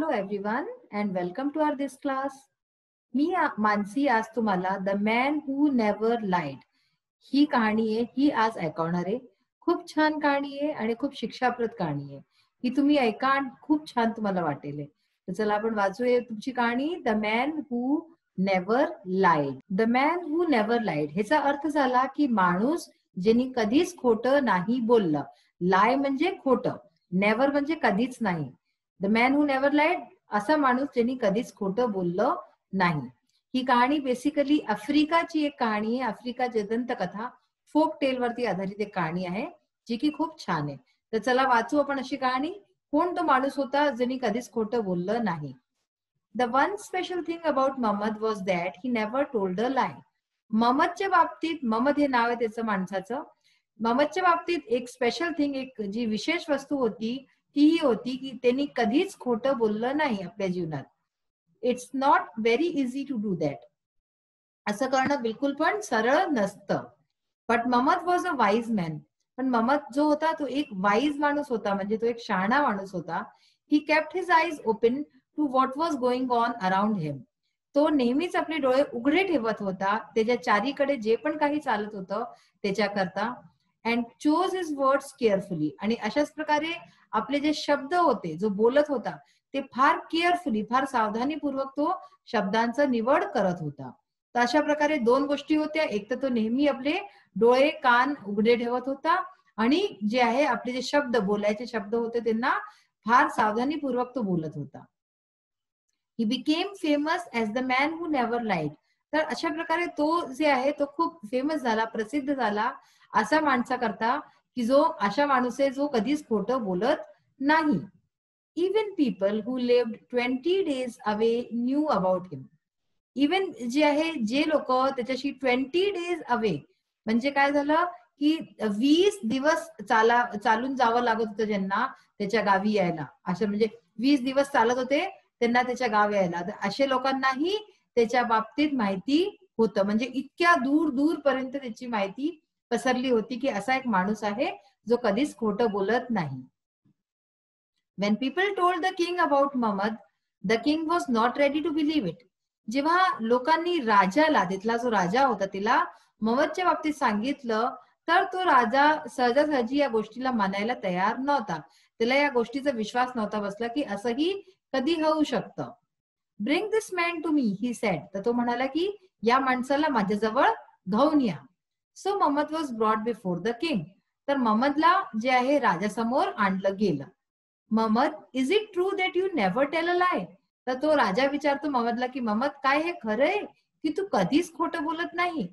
Hello everyone and welcome to our this class. मी मानसी आज तुम्हाला the man who never lied ही कहाणी आहे ही आज ऐकवणार आहे. खूप छान कहाणी आहे आणि खूप शिक्षाप्रद कहाणी आहे. ही तुम्ही ऐका आणि खूप छान तुम्हाला वाटेल. तर चला आपण वाचूया तुमची कहाणी the man who never lied. The man who never lied ह्याचा अर्थ झाला की माणूस ज्यांनी कधीच खोटं नाही बोललं. लाय म्हणजे खोटं, नेव्हर म्हणजे कधीच नाही. The man who never lied असा माणूस ज्यांनी कधीच खोटं बोललं नाही. ही कहाणी बेसिकली आफ्रिकाची एक कहाणी आहे. आफ्रिकाची दंतकथा फोक टेल वरती आधारित एक कहाणी आहे जी की खूप छान आहे. तर चला वाचू आपण अशी कहाणी. कोण तो माणूस होता ज्यांनी कधीच खोटं बोललं नाही. The one special thing about Mohammed was that he never told a lie. महम्मदच्या बाबतीत, महम्मद हे नाव आहे त्याचं माणसाचं, महम्मदच्या बाबतीत एक स्पेशल थिंग, एक जी विशेष वस्तू होती ती ही होती की त्यांनी कधीच खोटं बोललं नाही आपल्या जीवनात. It's not very easy to do that. असं करणं बिलकुल पण सरळ नसतं. But Mohammed was a wise man. पण महम्मद जो होता तो एक वाईज माणूस होता, म्हणजे तो एक शहाणा माणूस होता. He kept his eyes open to what was going on around him. तो नेहमीच आपले डोळे उघडे ठेवत होता त्याच्या चारीकडे जे पण काही चालत होतं त्याच्याकरता. And chose his words carefully. आणि अशाच प्रकारे आपले जे शब्द होते, जो बोलत होता ते फार केअरफुली, फार सावधानीपूर्वक तो शब्दांचा निवड करत होता. तर अशा प्रकारे दोन गोष्टी होत्या. एक तर तो नेहमी आपले डोळे कान उघडे ठेवत होता आणि जे आहे आपले जे शब्द, बोलायचे शब्द होते त्यांना फार सावधानीपूर्वक तो बोलत होता. He became famous as the man who never lied. तर अशा प्रकारे तो जे आहे तो खूप फेमस झाला, प्रसिद्ध झाला असा माणसाकरता की जो अशा माणूस आहे जो कधीच खोटं बोलत नाही. Even people who lived 20 days away knew about him. Even जे आहे, जे लोक त्याच्याशी 20 days अवे, म्हणजे काय झालं की 20 दिवस चालून जावं लागत होतं ज्यांना त्याच्या गावी यायला. असं म्हणजे 20 दिवस चालत होते त्यांना त्याच्या गावी यायला. तर अशा लोकांनाही त्याच्या बाबतीत माहिती होतं. म्हणजे इतक्या दूर दूर पर्यंत त्याची माहिती पसरली होती की असा एक माणूस आहे जो कधीच खोटं बोलत नाही. When people told the king about Muhammad, the king was not ready to believe it. जेव्हा लोकांनी राजाला, तिथला जो राजा होता तिला महम्मदच्या बाबतीत सांगितलं तर तो राजा सहजासहजी या गोष्टीला मानायला तयार नव्हता. त्याला या गोष्टीचा विश्वास नव्हता बसला की असंही कधी होऊ शकतं. Bring this man to me, he said. तर तो म्हणाला की या माणसाला माझ्याजवळ घेऊन या. So Mohammed was brought before the king. तर महम्मदला जे आहे राजासमोर आणलं गेलं. Mohammed, is it true that you never tell a lie. तर तो राजा विचारतो महम्मदला की महम्मद, काय हे खरंय की तू कधीच खोटं बोलत नाही.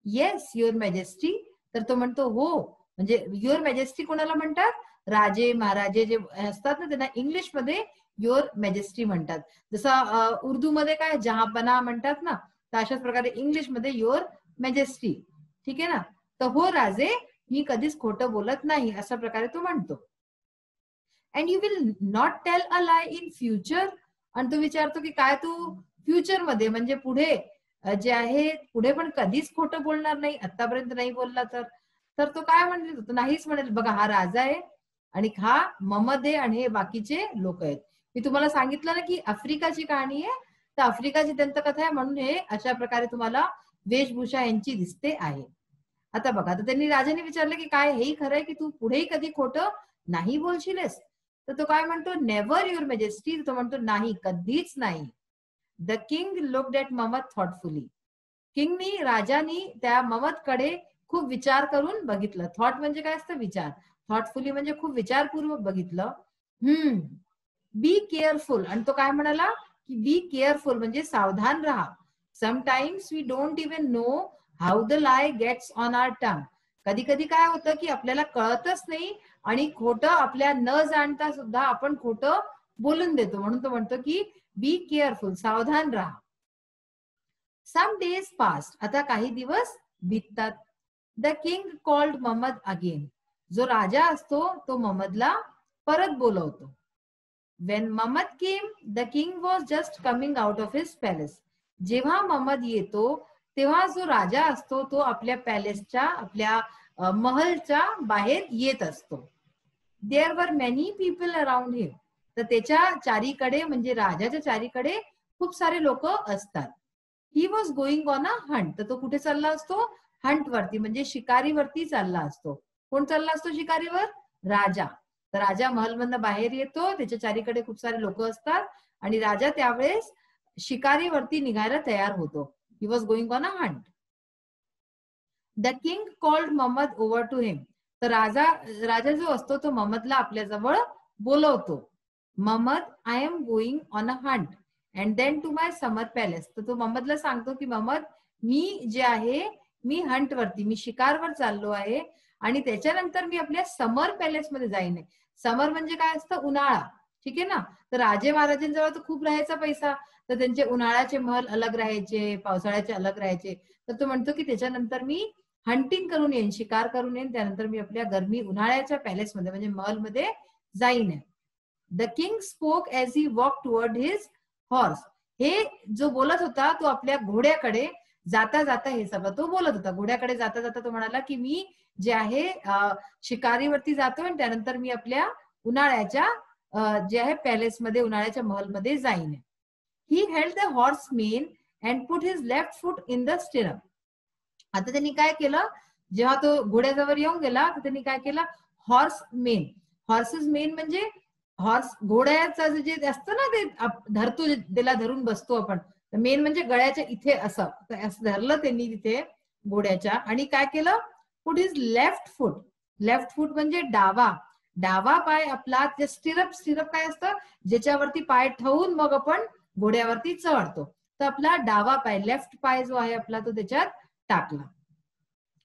Yes your majesty. तर तो म्हणतो हो. म्हणजे युअर मॅजेस्टी कोणाला म्हणतात? राजे महाराजे जे असतात ना त्यांना इंग्लिश मध्ये युअर मॅजेस्टी म्हणतात. जसं उर्दू मध्ये काय जहापना म्हणतात ना, तर अशाच प्रकारे इंग्लिश मध्ये युअर मॅजेस्टी. ठीक आहे ना. तर हो राजे, मी कधीच खोटं बोलत नाही अशा प्रकारे तो म्हणतो. And you will not tail a lie in future. आणि तो विचारतो की काय तू फ्युचर मध्ये, म्हणजे पुढे जे आहे पुढे पण कधीच खोटं बोलणार नाही, आतापर्यंत नाही बोलला तर. तर तो काय म्हणेल? तो नाहीच म्हणेल. बघा, हा राजा आहे आणि हा महम्मद आहे आणि हे बाकीचे लोक आहेत. मी तुम्हाला सांगितलं ना की आफ्रिकाची कहाणी आहे, तर आफ्रिकाची दंतकथा आहे म्हणून हे अशा प्रकारे तुम्हाला वेशभूषा यांची दिसते आहे. आता बघा, तर त्यांनी राजाने विचारलं की काय हेही खरंय की तू पुढेही कधी खोटं नाही बोलशीलस. तर तो काय म्हणतो? Never your majesty. तो म्हणतो नाही, कधीच नाही. The king looked at Mohammed thoughtfully. किंगनी, राजानी त्या महम्मदकडे खूप विचार करून बघितलं. थॉट म्हणजे काय असतं? विचार. थॉटफुली म्हणजे खूप विचारपूर्वक बघितलं. Be careful. आणि तो काय म्हणाला की बी केअरफुल म्हणजे सावधान राहा. Sometimes we don't even know how the lie gets on our tongue. कधी कधी काय होतं की आपल्याला कळतच नाही आणि खोटं आपल्या न जाणता सुद्धा आपण खोटं बोलून देतो. म्हणून तो म्हणतो की बी केअरफुल, सावधान राहा. Some days passed. आता काही दिवस बीततात. The king called Mohammed again. जो राजा असतो तो महम्मदला परत बोलवतो. When Mohammed came, the king was just coming out of his palace. जेव्हा महम्मद येतो तेव्हा जो राजा असतो तो आपल्या पॅलेसच्या, आपल्या महलच्या बाहेर येत असतो. There were many people around हिम. तर त्याच्या चारीकडे म्हणजे राजाच्या चारीकडे खूप सारे लोक असतात. ही was going on a Hunt. तर तो कुठे चालला असतो? हंट वरती म्हणजे शिकारीवरती चालला असतो. कोण चालला असतो शिकारीवर? राजा. तर राजा महलमधनं बाहेर येतो, त्याच्या चारीकडे खूप सारे लोक असतात आणि राजा त्यावेळेस शिकारीवरती निघायला तयार होतो. He was going on a hunt. The king called Mohammed over to him. तर राजा जो असतो तो मोहम्मदला आपल्या जवळ बोलवतो. Mohammed, I am going on a hunt and then to my summer palace. तर तो मोहम्मदला सांगतो की मोहम्मद, मी जे आहे मी हंट वरती, मी शिकारवर चाललो आहे आणि त्याच्यानंतर मी आपल्या समर पॅलेस मध्ये जाईन. समर म्हणजे काय असतं? उन्हाळा. ठीक आहे ना. तर राजे महाराजांजवळ तर खूप राहायचा पैसा, तर त्यांचे उन्हाळ्याचे महल अलग राहायचे, पावसाळ्याचे अलग राहायचे. तर तो म्हणतो की त्याच्यानंतर मी हंटिंग करून येईन, शिकार करून येईन, त्यानंतर मी आपल्या गरमी उन्हाळ्याच्या पॅलेसमध्ये म्हणजे महलमध्ये जाईन. The king spoke age he walk toward his horse. हे जो बोलत होता तो आपल्या घोड्याकडे जाता जाता हे सगळं तो बोलत होता. घोड्याकडे जाता जाता तो म्हणाला की मी जे आहे शिकारीवरती जातोय आणि त्यानंतर मी आपल्या उन्हाळ्याच्या जे आहे पॅलेसमध्ये, उन्हाळ्याच्या महलमध्ये जाईन. He held the horse men and put his left foot in the stirrup. आता त्यांनी काय केलं, जेव्हा तो घोड्याजवळ येऊन गेला तर त्यांनी काय केलं, हॉर्स मेन. हॉर्सेस मेन म्हणजे हॉर्स, घोड्याचं जे असतं ना ते धरतो, त्याला धरून बसतो आपण. मेन म्हणजे गळ्याच्या इथे असं धरलं त्यांनी तिथे घोड्याच्या आणि काय केलं, put is left foot. Left foot म्हणजे डावा पाय आपला. स्टिरअप, स्टिरअप काय असतं, ज्याच्यावरती पाय ठेवून मग आपण घोड्यावरती चढतो. तर आपला डावा पाय, लेफ्ट पाय जो आहे आपला तो त्याच्यात टाकला.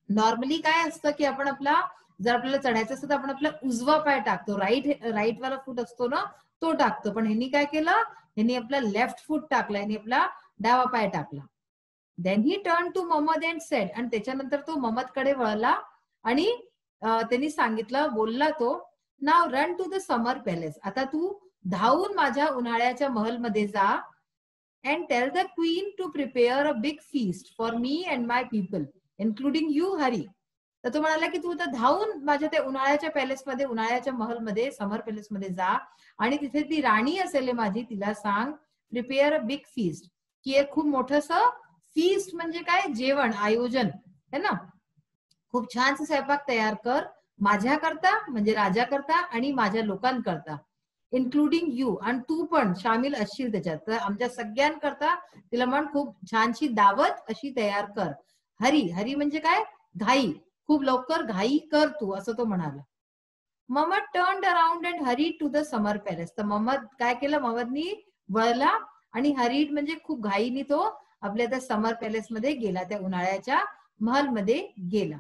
नॉर्मली काय असतं की आपण आपला, जर आपल्याला चढायचं असतं तर आपण आपला उजवा पाय टाकतो, राईट वाला फूट असतो ना तो टाकतो. पण ह्यांनी काय केलं, ह्यांनी आपला लेफ्ट फूट टाकला, ह्यांनी आपला डावा पाय टाकला. Then he turn to Mohammed and said. आणि त्याच्यानंतर तो मोहम्मदकडे वळला आणि त्यांनी सांगितलं, बोलला तो, now run to the summer palace. आता तू धावून माझ्या उन्हाळ्याच्या महलमध्ये जा and tell the queen to prepare a big feast for me and my people, including you, Hari. तर तो म्हणाला की तू आता धावून माझ्या त्या उन्हाळ्याच्या पॅलेसमध्ये, उन्हाळ्याच्या महलमध्ये, समर पॅलेसमध्ये जा आणि तिथे ती राणी असेल माझी, तिला सांग प्रिपेअर अ बिग फीस्ट, की एक खूप मोठस फीस्ट म्हणजे काय, जेवण, आयोजन है ना, खूप छानसा स्वयंपाक तयार कर माझ्याकरता म्हणजे राजाकरता आणि माझ्या लोकांकरता, इन्क्लुडिंग यू, आणि तू पण सामील असशील त्याच्यात. तर आमच्या सगळ्यांकरता तिला म्हण खूप छानशी दावत अशी तयार कर. हरी म्हणजे काय, घाई, खूप लवकर घाई कर तू, असं तो म्हणाला. Mohammed turned around and hurried to the summer palace. तर मोहम्मद काय केलं, मोहम्मदनी वळला आणि हरीड म्हणजे खूप घाईनी तो आपल्या त्या समर पॅलेसमध्ये गेला, त्या उन्हाळ्याच्या महलमध्ये गेला.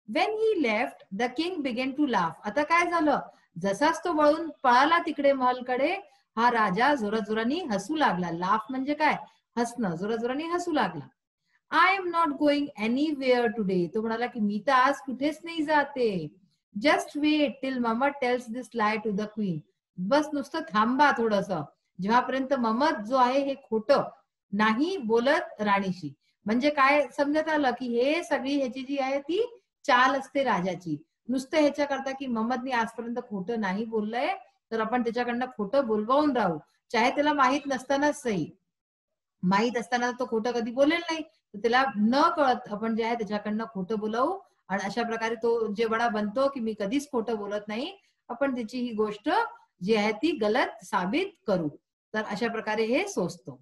When he left the king began to laugh. आता काय झालं, जसाच तो वळून पळाला तिकडे महलकडे, हा राजा जोराजोराने हसू लागला. लाफ म्हणजे काय, हसणं, जोराजोराने हसू लागला. I am not going anywhere today. तो म्हणाला की मी तर आज कुठेच नाही जाते. Just wait till Mohammed tells this lie to the queen. बस नुसतं थांबा थोडस, जेव्हापर्यंत मोहम्मद जो आहे हे खोटं नाही बोलत राणीशी. म्हणजे काय समजत आलं की हे सगळी ह्याची जी आहे ती चाल असते राजाची. नुसतं ह्याच्याकरता की मोहम्मदने आजपर्यंत खोटं नाही बोललंय, तर आपण त्याच्याकडनं खोटं बोलवावून राहू, चाहे त्याला माहित नसतानाच सही. माहित असताना तो खोटं कधी बोलेल नाही, तर त्याला न कळत आपण जे आहे त्याच्याकडनं खोटं बोलवू आणि अशा प्रकारे तो जे बडा बनतो की मी कधीच खोटं बोलत नाही, आपण त्याची ही गोष्ट जी आहे ती गलत साबित करू. तर अशा प्रकारे हे सोचतो.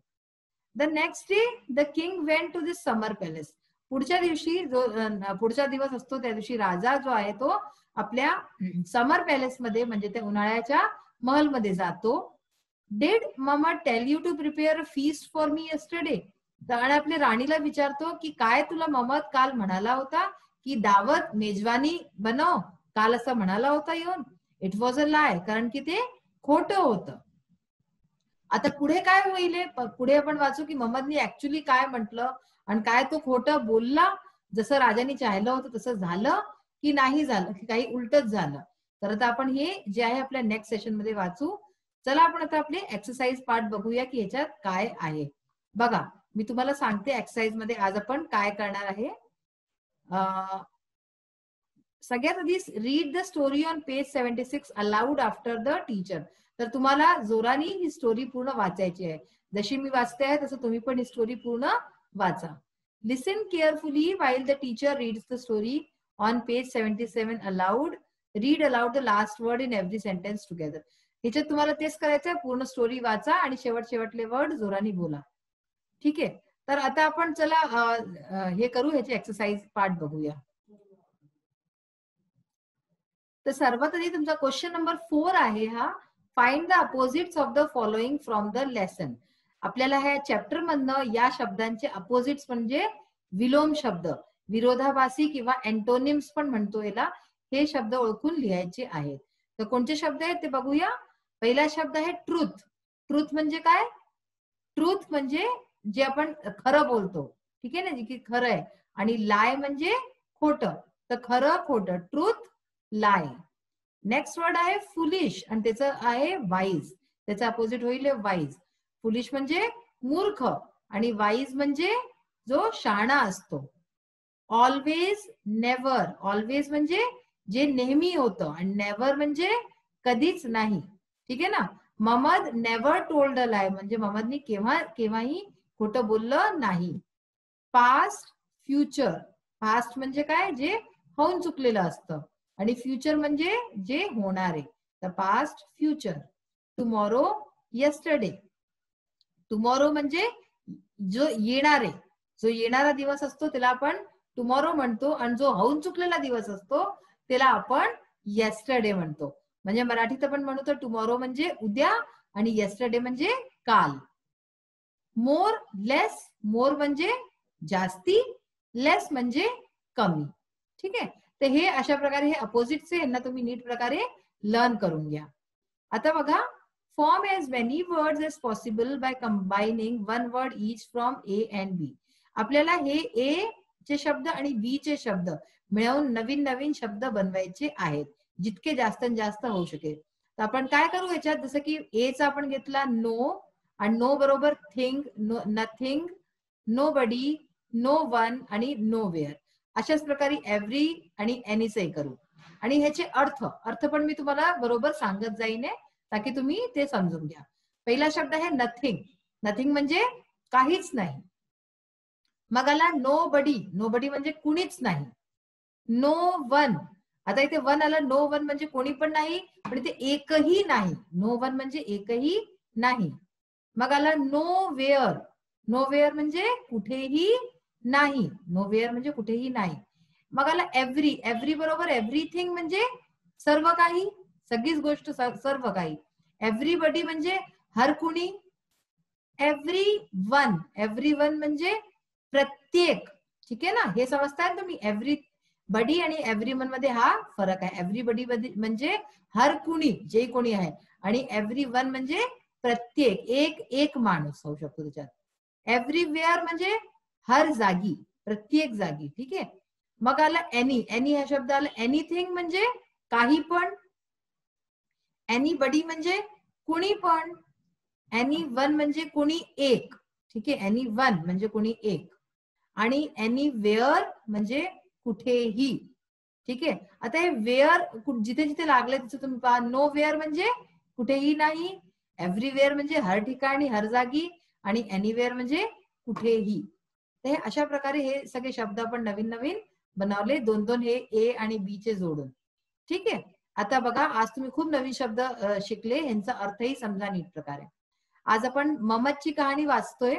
The next day the king went to this summer palace. पुढच्या दिवशी जो पुढचा दिवस असतो त्या दिवशी राजा जो आहे तो आपल्या समर पॅलेसमध्ये म्हणजे त्या उन्हाळ्याच्या महलमध्ये जातो. Did mama tell you to prepare a feast for me yesterday. आणि आपल्या राणीला विचारतो की काय तुला मोहम्मद काल म्हणाला होता की दावत, मेजवानी बनव, काल असं म्हणाला होता येऊन. इट वॉज अ लाय, कारण की ते खोटं होतं. आता पुढे काय होईल, पुढे आपण वाचू की मोहम्मदनी ऍक्च्युली काय म्हटलं आणि काय तो खोटं बोलला, जसं राजाने चाहलं होतं तसं झालं की नाही झालं, की काही उलटच झालं. तर आता आपण हे जे आहे आपल्या नेक्स्ट सेशन मध्ये वाचू. चला आपण आता आपले एक्सरसाइज पार्ट बघूया की ह्याच्यात काय आहे. बघा मी तुम्हाला सांगते एक्सरसाइज मध्ये आज आपण काय करणार आहे. सगळ्यात आधी read the story on page 76 allowed after the teacher. तर तुम्हाला जोराने ही स्टोरी पूर्ण वाचायची आहे. जशी मी वाचते आहे तसं तुम्ही पण ही स्टोरी पूर्ण वाचा. लिसन carefully while the teacher reads the story on page 77 aloud. Read aloud the last word in every sentence together. ह्याच्यात तुम्हाला तेच करायचं आहे, पूर्ण स्टोरी वाचा आणि शेवटले वर्ड जोराने बोला. ठीक आहे. तर आता आपण चला हे करू, ह्याची एक्सरसाइज पार्ट बघूया. तर सर्वात आधी तुमचा क्वेश्चन नंबर 4 आहे हा, find the opposites of the following from the lesson. आपल्याला ह्या चॅप्टर मधनं या शब्दांचे अपोजिट्स म्हणजे विलोम शब्द, विरोधाभासी किंवा अँटोनिम्स पण म्हणतो याला, हे शब्द ओळखून लिहायचे आहेत. तर कोणते शब्द आहेत ते बघूया. पहिला शब्द आहे ट्रूथ. ट्रूथ म्हणजे काय? ट्रूथ म्हणजे जे आपण खरं बोलतो, ठीक आहे ना, जे की खरं आहे. आणि लाय म्हणजे खोटं. तर खरं खोटं, ट्रूथ लाय. नेक्स्ट वर्ड आहे फुलिश आणि त्याचं आहे वाईज. त्याचा अपोजिट होईल वाईज. फुलिश म्हणजे मूर्ख आणि वाईज म्हणजे जो शहाणा असतो. Always never. ऑलवेज म्हणजे जे नेहमी होतं आणि नेव्हर म्हणजे कधीच नाही. ठीक आहे ना. मोहम्मद नेव्हर टोल्ड अ लाय म्हणजे मोहम्मदनी केव्हाही खोटं बोललं नाही. Past future. पास्ट म्हणजे काय? जे होऊन चुकलेलं असतं आणि फ्युचर म्हणजे जे होणार आहे. तर past future. Tomorrow yesterday. Tomorrow म्हणजे जो येणार आहे, जो येणारा दिवस असतो त्याला आपण टुमॉरो म्हणतो आणि जो होऊन चुकलेला दिवस असतो त्याला आपण येस्टरडे म्हणतो. म्हणजे मराठीत आपण म्हणतो टुमॉरो म्हणजे उद्या आणि येस्टरडे म्हणजे काल. More less. मोर म्हणजे जास्ती, लेस म्हणजे कमी. ठीक आहे. तर हे अशा प्रकारे हे अपोजिटचे यांना तुम्ही नीट प्रकारे लर्न करून घ्या. आता बघा, form as many words as possible by combining one word each from A and B. आपल्याला हे ए चे शब्द आणि बी चे शब्द मिळवून नवीन नवीन शब्द बनवायचे आहेत, जितके जास्तीत जास्त होऊ शकेल. तर आपण काय करू याच्यात, जसं की ए चा आपण घेतला नो आणि नो बरोबर थिंग, नथिंग, नो बडी, नो वन आणि नो वेअर. अशाच प्रकारे एव्हरी आणि एनीचे करू आणि ह्याचे अर्थ पण मी तुम्हाला बरोबर सांगत जाईन ताकी तुम्ही ते समजून घ्या. पहिला शब्द आहे नथिंग. नथिंग म्हणजे काहीच नाही. मग आला नो बडी. नो बडी म्हणजे कुणीच नाही. No one. आता इथे वन आलं. नो वन म्हणजे कोणी पण नाही, पण इथे एकही नाही. नो वन म्हणजे एकही नाही. मग आला नो वेअर. नो वेअर म्हणजे कुठेही नाही. नो वेअर म्हणजे कुठेही नाही. मग आला एव्हरी. एव्हरी बरोबर एव्हरीथिंग म्हणजे सर्व काही, सगळीच गोष्ट, सर्व काही. एव्हरीबडी म्हणजे हर कुणी. Every one. एव्हरी वन म्हणजे प्रत्येक. ठीक आहे ना. हे समजताय तुम्ही. एव्हरी बडी आणि एव्हरी वन मध्ये हा फरक आहे. एव्हरीबडी म्हणजे हर कुणी, जे कोणी आहे, आणि एव्हरी वन म्हणजे प्रत्येक, एक माणूस होऊ शकतो त्याच्यात. एव्हरीवेअर म्हणजे हर जागी, प्रत्येक जागी. ठीक आहे. मग आला एनी. एनी हा शब्द आला. एनीथिंग म्हणजे काही पण. एनीबडी म्हणजे कुणी पण. एनी वन म्हणजे कुणी एक. ठीक आहे. एनी वन म्हणजे कुणी एक. आणि एनीवेअर म्हणजे कुठेही. ठीक आहे. आता हे वेअर जिथे जिथे लागले तिथे तुम्ही पहा. नो वेअर म्हणजे कुठेही नाही. एव्हरीवेअर म्हणजे हर ठिकाणी, हर जागी. आणि एनीवेअर म्हणजे कुठेही. तर हे अशा प्रकारे हे सगळे शब्द आपण नवीन नवीन बनवले, दोन दोन हे ए आणि बी चे जोडून. ठीक आहे. आता बघा, आज तुम्ही खूप नवीन शब्द शिकले, यांचा अर्थही समजा नीट प्रकारे. आज आपण ममतची कहाणी वाचतोय.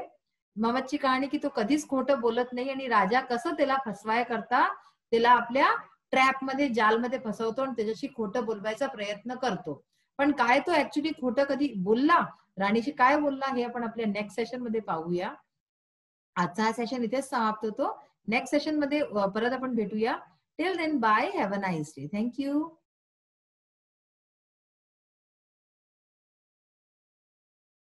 ममतची कहाणी की तो कधीच खोटं बोलत नाही आणि राजा कसं त्याला फसवाय करता, त्याला आपल्या ट्रॅप मध्ये, जालमध्ये फसवतो आणि त्याच्याशी खोटं बोलवायचा प्रयत्न करतो. पण काय तो ऍक्च्युली खोटं कधी बोलला, राणीशी काय बोलला, हे आपण आपल्या नेक्स्ट सेशन मध्ये पाहूया. आजचा हा सेशन इथेच समाप्त होतो. नेक्स्ट सेशन मध्ये परत आपण भेटूया. Till then bye. Have a nice day. Thank you.